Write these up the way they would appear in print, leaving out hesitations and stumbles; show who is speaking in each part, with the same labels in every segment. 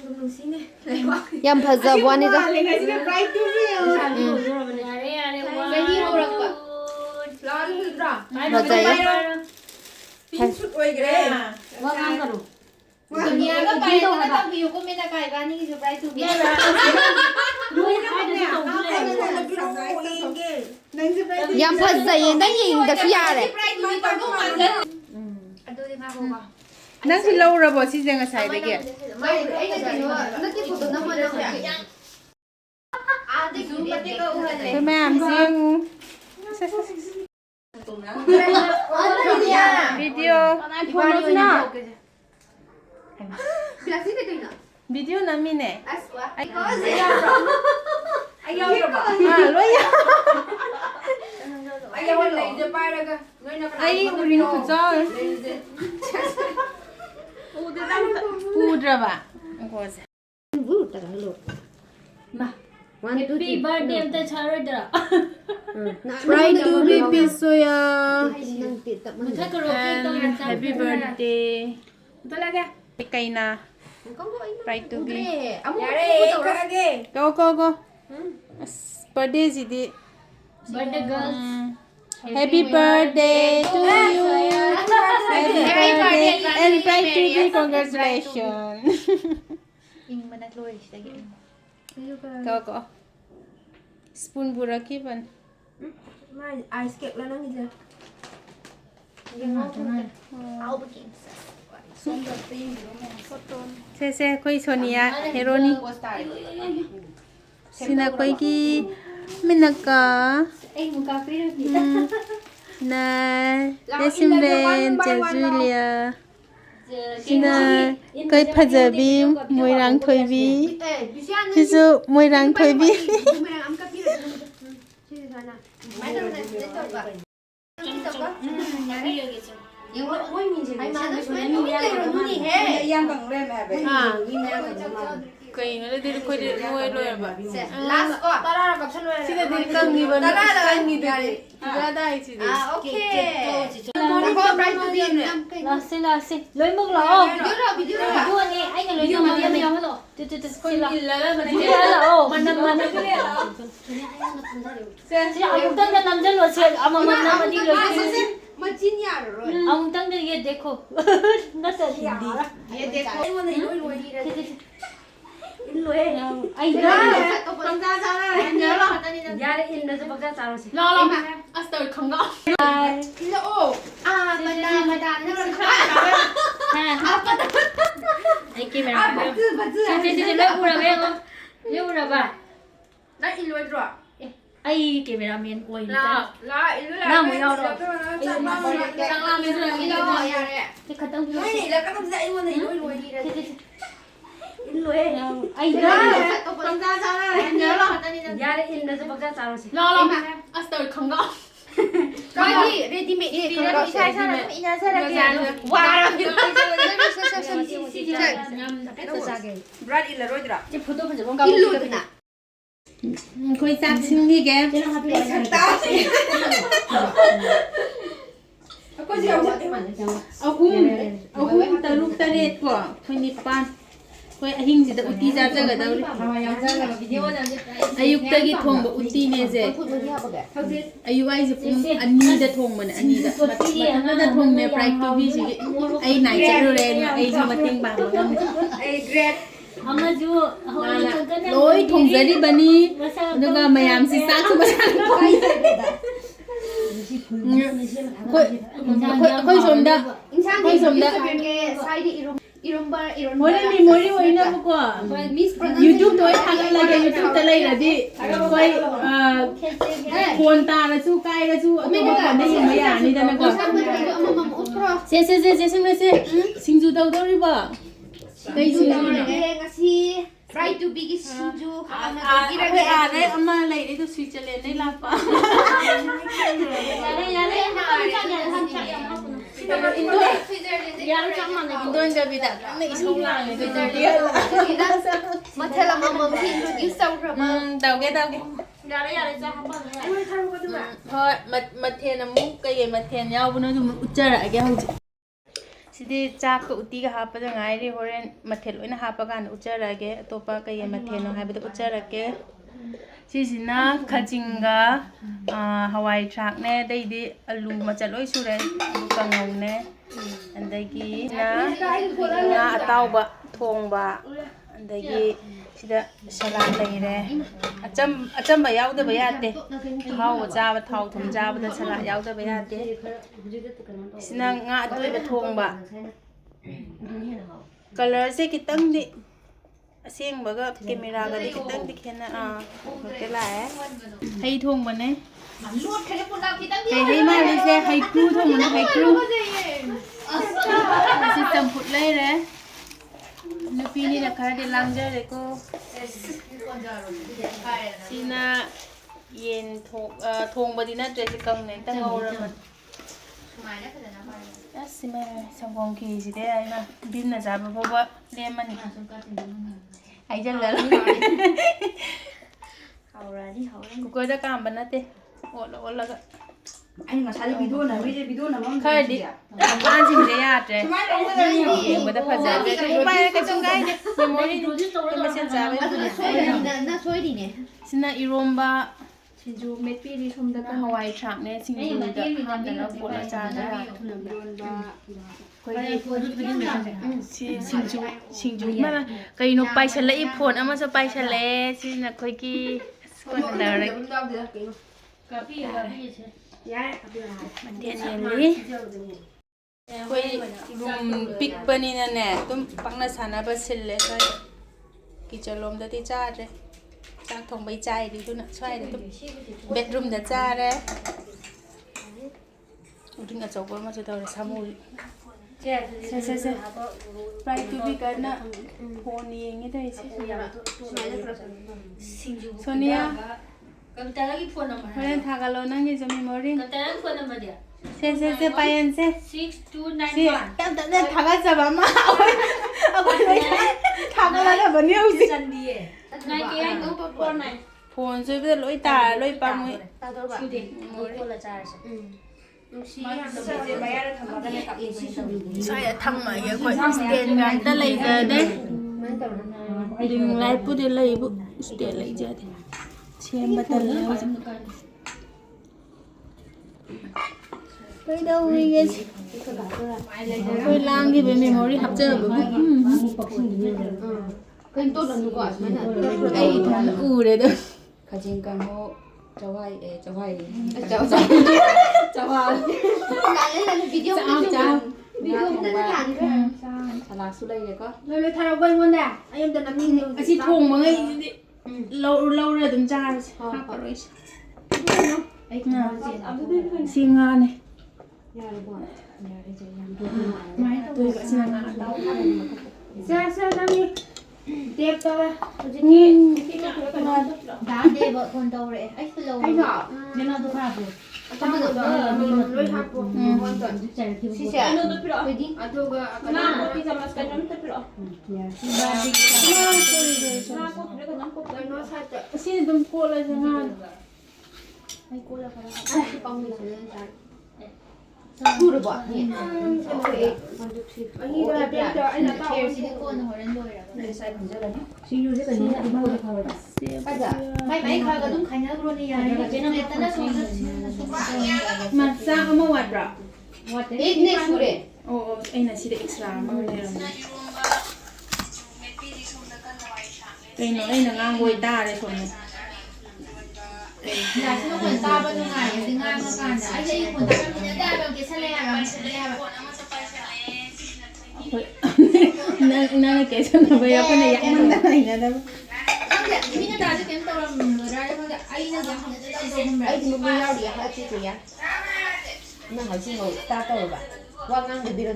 Speaker 1: Yam fazab wanida. Yam fazay nang ying da yare.
Speaker 2: Nang si Laura bo si jeng asai de ge. Thôi ma'am riêng video video nami ne ai urin ku chol udra ba ko se
Speaker 3: Happy birthday amta charodra.
Speaker 2: Try to be pisoya.
Speaker 3: Mutha karo
Speaker 2: And happy birthday. Kaina. Try to be. Go. Birthday sidi.
Speaker 3: birthday girls.
Speaker 2: Happy birthday to you. Happy birthday and try to be congratulations. Go. Spoon pura kiban.
Speaker 4: Ice cake lah nang ije.
Speaker 2: Se koi Sonia Heroni. Sina koi ki Minaka. Na Desimren Julia. Sina koi Pajabi Moirang Toibi. Sisu Moirang Toibi. Koi ngala dir koi dir moi loya ba.
Speaker 4: Last ko. Tara ka chalo.
Speaker 2: Sida dir kang ni ba. Kang ni dir. Gada ai chi dir.
Speaker 4: Okay. Ko price to be ne.
Speaker 3: Last. Loi mok lo.
Speaker 4: Video
Speaker 3: ni ai nga loi ma dia ma lo. Koi illa la ma dia la. Mana ke le la. Se amuk tang da namjal lo se amam na ma di lo.
Speaker 4: Machin yaar ro.
Speaker 3: Amuk tang da ye dekho. Na ta hindi.
Speaker 4: Ye dekho mo na loi
Speaker 3: Ai
Speaker 4: ra tong ra sa ra nhớ lo
Speaker 3: yare in da bak ja charo se.
Speaker 2: Lo Aster khang ga.
Speaker 4: ilo o mada na
Speaker 3: Ha. Ai ke mera. Se lo pura ve lo. Le pura ba.
Speaker 4: na ilo ro
Speaker 3: Ai cameraman koi ni ta.
Speaker 4: la ilo la
Speaker 3: Na mo yao ro.
Speaker 4: sang la me ro ilo ya re
Speaker 3: Te khatang pu.
Speaker 4: ai la ka tong dai mo na ilo
Speaker 3: Ai
Speaker 4: ra tong ra sa ra nhớ lo
Speaker 3: yare in da bak ja charo se.
Speaker 2: Lo Aster khang ga.
Speaker 4: Kagi ready made ni ra sai sa ra ina sa ra wa ra brad ilo ro dra
Speaker 3: Je photo phanje bong ga.
Speaker 4: ilo na
Speaker 2: Koi sak sing ni ge.
Speaker 4: ta ko ji au
Speaker 2: Ahum taruk taret ko. Koi nipan. Koi ahing ji da uti ja ja ga dawri. Ayuk tagi thong ba uti ne je. Ayu ai ji pum ani da thong man ani da. Matna da thong ne pride to be ji. Ai nai cha ro re ni ai ji mating ba ma.
Speaker 4: ai great
Speaker 3: Ama ju hoi changkan na.
Speaker 2: Loi thong jari bani. Aduga mayam si sa chu ba. Koi somda.
Speaker 4: insang somda ke side
Speaker 2: Mori na ko. YouTube toy thang lagi YouTube ta lai radi. Koi phone ta ra chu kai ra chu me ko phone ni ma ya ni da na ko. Se se singju dau dau ri ba. Kai singju
Speaker 4: ngasi fry to big sinju
Speaker 2: Are amma lai ri to Switzerland nei la pa.
Speaker 3: Yare Yare chang man na.
Speaker 2: Indon ja bi da nei song lang ni to dia.
Speaker 4: mathela mama introduce sau ra
Speaker 2: Dau ge.
Speaker 3: Yare cha ha ba.
Speaker 2: Thôi, mặt thèn là múc cây mặt thèn nhau nó dùng uಚ್ಚara ge hau. Sidi chak ko uti ka hapa da ngai ri horen mathel oina hapa kan ucharage atopa kai mathel no haibada ucharage sisina khajinga hawai thak ne daidi alu machaloi sure kangau ne andagi na atauba thongba andagi sida salad leire achamba yaudaba yate thau jaba thau thum jaba da salad yaudaba yate sina nga atoiba thongba color se kitang di aseng baga camera ga di kitang di khena hote la hai thongba ne hai ma le se hai kru thong ne hai kru si champut leire nupi ni na khara de langjare ko sina yen thongba di na dress kang ne ta ngora man sima sangong ki si de ai na bin na jaba baba le mani ai jal la haurani ko ko da kam banate ola ga
Speaker 5: anh mà sai video này mong
Speaker 2: khai đi ăn gì đấy à trời người ta phải giả về cái bay cái trong cái này mỗi đi mà xin giả về
Speaker 1: na soi đi nè
Speaker 2: xin na iromba sinju mepi di somda ka hawai chak ne sinju da ham da na bola cha da sinju ma kai no pai sala I phone ama sa pai sala sin na khoi ki kon da ra Koi room big pani na ne tum pangna sana ba sille sai ki chalom da ti cha re chak thong bai chai di tu na chai de tum bedroom da cha re uding a chawba ma cha da samu se try to be kana phone yeng ni dai Sonia
Speaker 3: Kantara ki phone number.
Speaker 2: Horen thagalo nangi jo memory.
Speaker 3: Kantara phone number dia.
Speaker 2: Se payan se.
Speaker 3: 6291.
Speaker 2: Tam thaga jaba ma. Akoi loi thagala na bani usi.
Speaker 3: Sandiye. 9849.
Speaker 2: Phone se be loi ta loi pa moi.
Speaker 3: Ta do ba. Sude. Ko la char se.
Speaker 2: Saya thang ma ye khoi stand gan ta lai ja de. Ding lai pu de lai bu stand lai ja de. Xem bắt đầu lâu rồi. Tới đâu đi nghe. Tôi lang đi với memory hấp trợ bởi
Speaker 1: kênh tôi là 누구 아시나?
Speaker 2: Ấy thằng đấy đâu.
Speaker 5: 가진 강호 저와이
Speaker 1: 나는 비디오 비디오
Speaker 5: 살락 수레이 có
Speaker 1: rồi thằng quên luôn nè anh em tao nằm nhìn
Speaker 2: Chị thùng mà ngay lâu rồi tụi cha rồi. Xi nga này. Tôi gọi xi nga đâu.
Speaker 1: Sao đi tiếp tao nhìn
Speaker 3: Đá đê vợ con đâu rồi? Ấy lâu.
Speaker 1: anh họ
Speaker 3: Nên nó tôi khá rồi.
Speaker 1: tao bây giờ mình lôi hạt của hoàn toàn xí xẻ rồi đi à tôi cái nào pizza mas cái nhóm tập rồi nó sai tệ
Speaker 2: Xi tụi cô là xi nga.
Speaker 3: Ay cô là phải.
Speaker 1: con mình sẽ lên trái thu được bọn nhỉ anh đi ra bên cho anh là tao
Speaker 3: Silicone hồi đến rồi rồi.
Speaker 5: để sai phần giờ là
Speaker 1: bây giờ mấy khai cái đúng khai nhớ luôn đi à
Speaker 3: Cái này ta đã xuống
Speaker 2: Mà sao không có quạt rồi?
Speaker 1: ít nè su래
Speaker 2: Ồ, anh là xí để extra mà rồi. Cái nó đây là ngang ngồi ta đây còn.
Speaker 3: Là xin quần ta bao nhiêu ngày thì ngang nó cản anh ấy quần ta bao nhiêu ngày bằng cái xe lẹ bằng
Speaker 2: Nang kể cho nó bây giờ cái này dạng mình đây này đâu.
Speaker 3: Mình đã cho kiếm tao làm người ra cho anh nó dạng
Speaker 1: ấy thì mình lao đi hả chị chị à nó hỏi chị ngồi ta tao bà qua ngang để biết là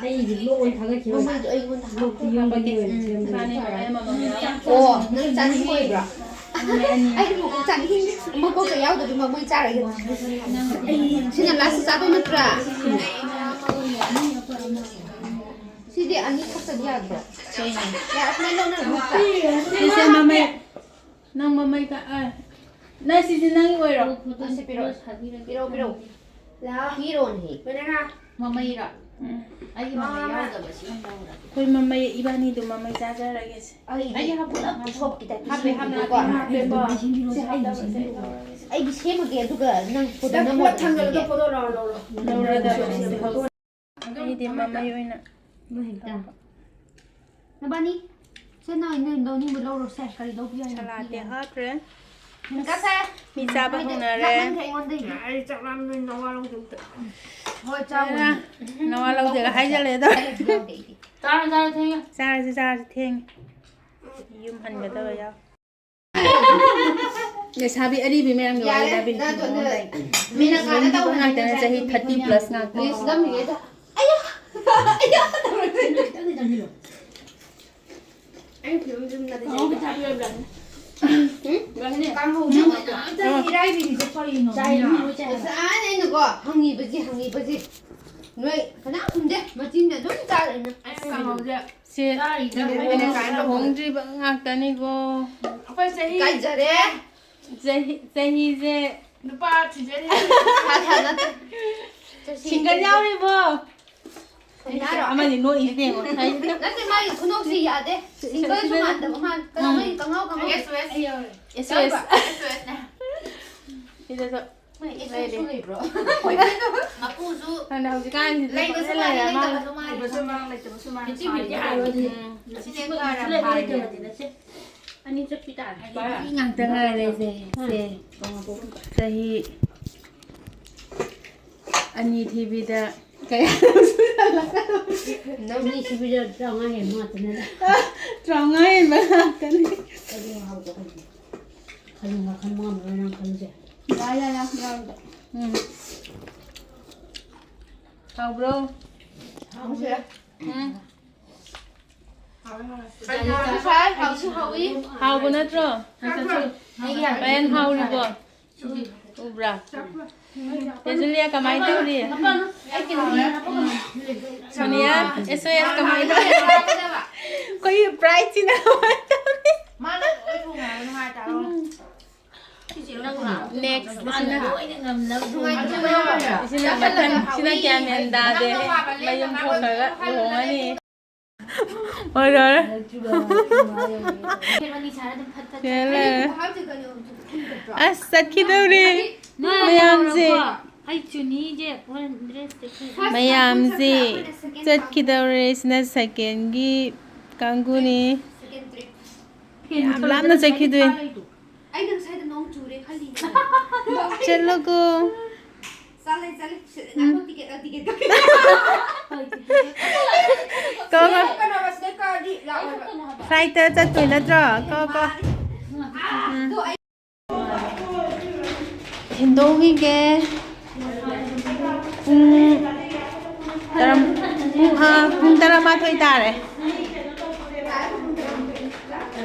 Speaker 3: đây thì lôi thằng cái kiểu
Speaker 1: không biết anh muốn thằng
Speaker 3: lôi thì bao nhiêu
Speaker 2: Ba này mà em mà
Speaker 1: ồ nó chán hơi bro anh một chán hin một câu cái áo được mà mới trả lại xin là last sao tôi mất ra xin đi anh đi khóc sao đi à ya anh lâu nữa
Speaker 2: Đi xem mà mày. Nang mà mày cả. Này xí nang ngồi rồi.
Speaker 1: piro là hero này bên đây ha
Speaker 3: ꯃꯃꯩꯔ ꯑꯩꯒꯤ ꯃꯃꯩ ꯌꯥꯎꯗꯕꯁꯤ
Speaker 2: ꯑꯩꯈꯣꯏ ꯃꯃꯩ ꯏꯕꯥꯅꯤꯗꯨ ꯃꯃꯩ ꯆꯥꯖꯔꯒꯦꯁꯦ
Speaker 1: ꯑꯩꯒꯤ ꯄꯨꯂꯞ ꯊꯣꯛꯈꯤꯗ ꯑꯩꯒꯤ ꯁꯦꯝꯃꯒꯦ ꯑꯗꯨꯒ ꯅꯪ photo
Speaker 4: ꯄꯨꯂꯞ ꯊꯥꯡꯒꯠꯂꯒ photo
Speaker 2: ꯂꯧꯔꯗꯕꯅꯤ ꯑꯩꯗꯤ ꯃꯃꯩ ꯑꯣꯏꯅ
Speaker 1: ꯅꯕꯥꯅꯤ ꯁꯦ ꯂꯧꯅꯤꯡꯕ ꯂꯧꯔꯣ ꯁꯦ ꯀꯔꯤ ꯂꯧꯕꯤꯌꯣ
Speaker 2: ꯁꯂꯥꯠꯇꯤ ꯍꯥꯞꯈ꯭ꯔꯦ
Speaker 1: ꯀꯁꯦ
Speaker 2: ꯃꯤ ꯆꯥꯕ ꯍꯧꯅꯔꯦ
Speaker 4: ꯑꯩ ꯆꯥꯛ ꯂꯥꯝꯅ ꯅꯋꯥ ꯂꯧꯗꯦ
Speaker 1: ꯍꯣꯏ ꯆꯥꯎ
Speaker 2: ꯅꯋꯥ ꯂꯧꯗꯦꯒ ꯍꯥꯏꯖꯜꯂꯦꯗꯣ
Speaker 3: ꯆꯥꯔꯁꯤ
Speaker 2: ꯆꯥꯔꯁꯤ ꯊꯦꯡꯉꯦ ꯌꯨꯝ ꯍꯟꯒꯗꯕ ꯌꯥꯎ
Speaker 5: ꯂꯩꯁꯥꯕꯤ ꯑꯔꯤꯕꯤ ꯃꯌꯥꯝꯒꯤ ꯋꯥꯔꯤꯗ
Speaker 1: ꯃꯤꯅ ꯀꯥꯟꯅ ꯇꯧꯕ
Speaker 5: ꯉꯥꯛꯇꯅ ꯆꯍꯤ 30+ ꯉꯥꯛꯇ
Speaker 1: ꯁꯤꯗꯝꯃꯤꯒꯦꯗ
Speaker 4: ꯑꯩ ꯐꯤꯂꯝ ꯆꯨꯝꯅꯗꯤ
Speaker 1: ꯑꯩꯅꯀꯣ ꯍꯪꯉꯤꯕꯁꯤ ꯅꯣꯏ ꯀꯅꯥ ꯈꯨꯝꯗꯦ ꯃꯆꯤꯟꯗ ꯑꯗꯨꯝ ꯆꯥꯔꯛꯏꯅ
Speaker 2: ꯁꯤ ꯍꯣꯡꯗ꯭ꯔꯤꯕ ꯉꯥꯛꯇꯅꯤꯀꯣ
Speaker 4: ꯑꯩꯈꯣꯏ ꯆꯍꯤ
Speaker 1: ꯀꯥꯏꯖꯔꯦ
Speaker 2: ꯆꯍꯤꯁꯦ
Speaker 4: ꯅꯨꯄꯥ ꯊꯤꯖꯔꯤ
Speaker 1: ꯅꯠꯇꯦ
Speaker 2: ꯁꯤꯡꯒꯜ ꯌꯥꯎꯔꯤꯕꯣ ꯑꯃꯗꯤ ꯅꯣꯛꯏꯁꯤꯅꯦ
Speaker 1: ꯅꯠꯇꯦ ꯃꯥꯒꯤ ꯈꯨꯅꯣꯛꯁꯤ ꯌꯥꯗꯦ ꯁꯤꯡꯒꯜꯁꯨ ꯃꯥꯟꯗꯕ ꯃꯥꯟ ꯀꯪꯍꯧ
Speaker 2: ꯁꯤꯗꯁꯨ
Speaker 1: ꯂꯩꯕ꯭ꯔꯣ
Speaker 3: ꯃꯄꯨꯁꯨ
Speaker 2: ꯈꯪꯗꯦ ꯍꯧꯖꯤꯛꯀꯥꯟꯁꯤ
Speaker 3: ꯂꯩꯕꯁꯨ
Speaker 4: ꯂꯩꯇꯕꯁꯨ ꯃꯥꯜꯂꯦ
Speaker 3: ꯑꯅꯤ ꯆꯠꯄꯤ ꯇꯥꯔꯦ
Speaker 2: ꯉꯥꯛꯇ ꯉꯥꯏꯔꯦꯁꯦ ꯆꯍꯤ 2 ꯊꯤꯕꯤꯗ ꯀꯌꯥ
Speaker 3: ꯅꯪꯒꯤ ꯁꯤꯕꯤꯗ 50 ꯍꯦꯟꯕ ꯉꯥꯛꯇꯅꯦ
Speaker 2: 50 ꯍꯦꯟꯕ ꯉꯥꯛꯇꯅꯤ
Speaker 3: ꯈꯜꯂꯨ ꯈꯟ ꯉꯝꯃꯔꯣꯏ ꯅꯪ ꯈꯜꯂꯨꯁꯦ
Speaker 1: ꯌꯥꯎꯗ
Speaker 2: ꯍꯥꯎꯕ꯭ꯔꯣ ꯍꯥꯎꯕ ꯅꯠꯇ꯭रो ꯄꯥꯌꯟ ꯍꯥꯎꯔꯤꯕꯣ ꯎꯕ꯭ꯔꯥ ꯇꯦꯖꯨꯂꯤꯌꯥ ꯀꯃꯥꯏꯅ ꯇꯧꯔꯤ ꯁꯣꯅꯤꯌా SOS ꯀꯃꯥꯏꯅ ꯇꯧꯔꯤ ꯑꯩꯈꯣꯏ ꯕ꯭ꯔꯥꯏꯠꯁꯤꯅ ꯀꯃꯥꯏꯅ ꯇꯧꯔꯤ next sina matan sina kya menda de mayum thokhaga luhongani ora as satkidawri mayamse
Speaker 3: ai chuni je one dress
Speaker 2: mayamse satkidawri sina second gi kanguni lamna sakidwe
Speaker 1: ai nang sai da nong chure khali
Speaker 2: chalo go
Speaker 1: chale ngako ticket
Speaker 2: go
Speaker 1: kana basne ka di la
Speaker 2: flight ta chatoi natro go hindogi ge pung taramathoi tare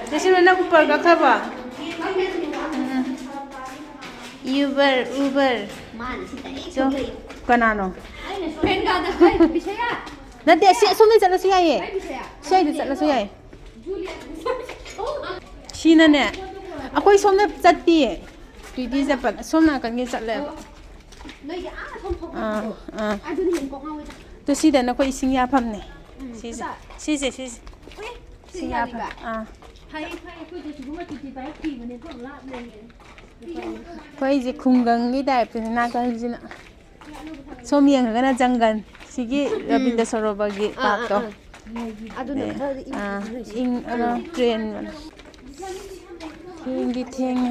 Speaker 2: Jesiru na upar ka khaba Uber
Speaker 1: man
Speaker 2: so kanano
Speaker 1: penga da bisaya
Speaker 2: nate si asum ni chatlasu yaye sai de chatlasu yaye shina ne akoi somna chatti tidi japan somna kan ge chatle
Speaker 1: noi ya thom thom adu ni ko hawe
Speaker 2: to si da na koi ising ya pham ne si sing ya pham
Speaker 3: hai ko je suguma titi bai ki mane ko la ne
Speaker 2: koi je khungang gi dai pe na ka jina som yang ga na jangan sigi rabinda saroba gi park to
Speaker 1: adu na
Speaker 2: ing ano train di theng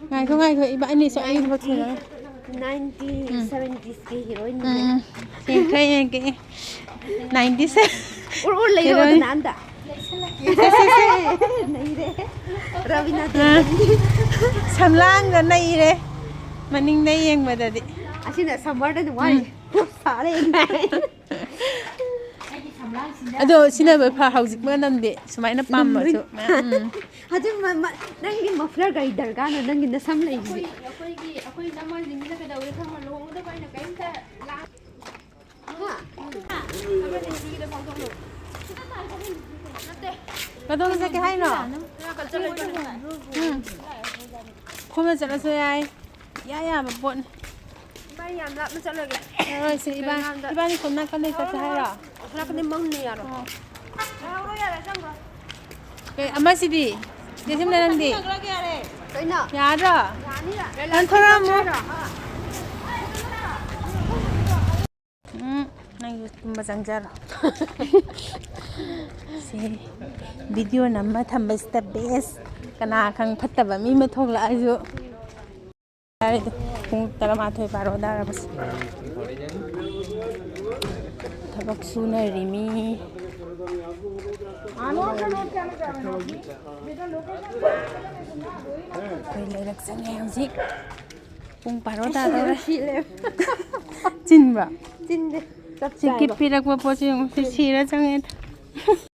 Speaker 2: ngai ko iba ni so ai ba thina
Speaker 1: 1970s ke heroine
Speaker 2: ke khai ke 97
Speaker 1: ur le ro na anda nahi re ravina
Speaker 2: samlang da nahi re maning nei yeng badadi
Speaker 1: asina summer da wai sare
Speaker 2: ado sina ba pha hauzik ma namde sumaina pam ma so
Speaker 1: haju nangi muffler gai darga na nangi na sam lai ji
Speaker 4: ꯑꯩꯈꯣꯏ ꯅꯃꯥꯏꯁꯤꯡꯁꯤꯅ ꯀꯩꯗꯧꯔꯦ ꯈꯪꯕ ꯂꯨꯍꯣꯡꯒꯗꯕ ꯑꯩꯅ ꯀꯩꯝꯇ
Speaker 2: Kadong sa kay no khoma chala so yai ya ba bon
Speaker 4: ꯌꯥꯝ ꯂꯥꯞꯅ ꯆꯠꯂꯒꯦ
Speaker 2: ꯁꯤ 이반이 존나 꺼내 있었지 하이라
Speaker 4: ꯂꯥꯞꯅ ꯃꯪꯅ ꯌꯥꯔꯣ
Speaker 2: 아마시디 대신 내는디
Speaker 1: Kaya na.
Speaker 2: 야라 난토라모 nang tumba sangjaro si video namma thamba step base kana khang phattaba mi ma thogla aju ari pung tara ma thoi baro dara bas thabak suna rimi koi lerak sange hauji pung baro dara chin ba
Speaker 1: Chin đi.
Speaker 2: si kip pirak ba po si sira change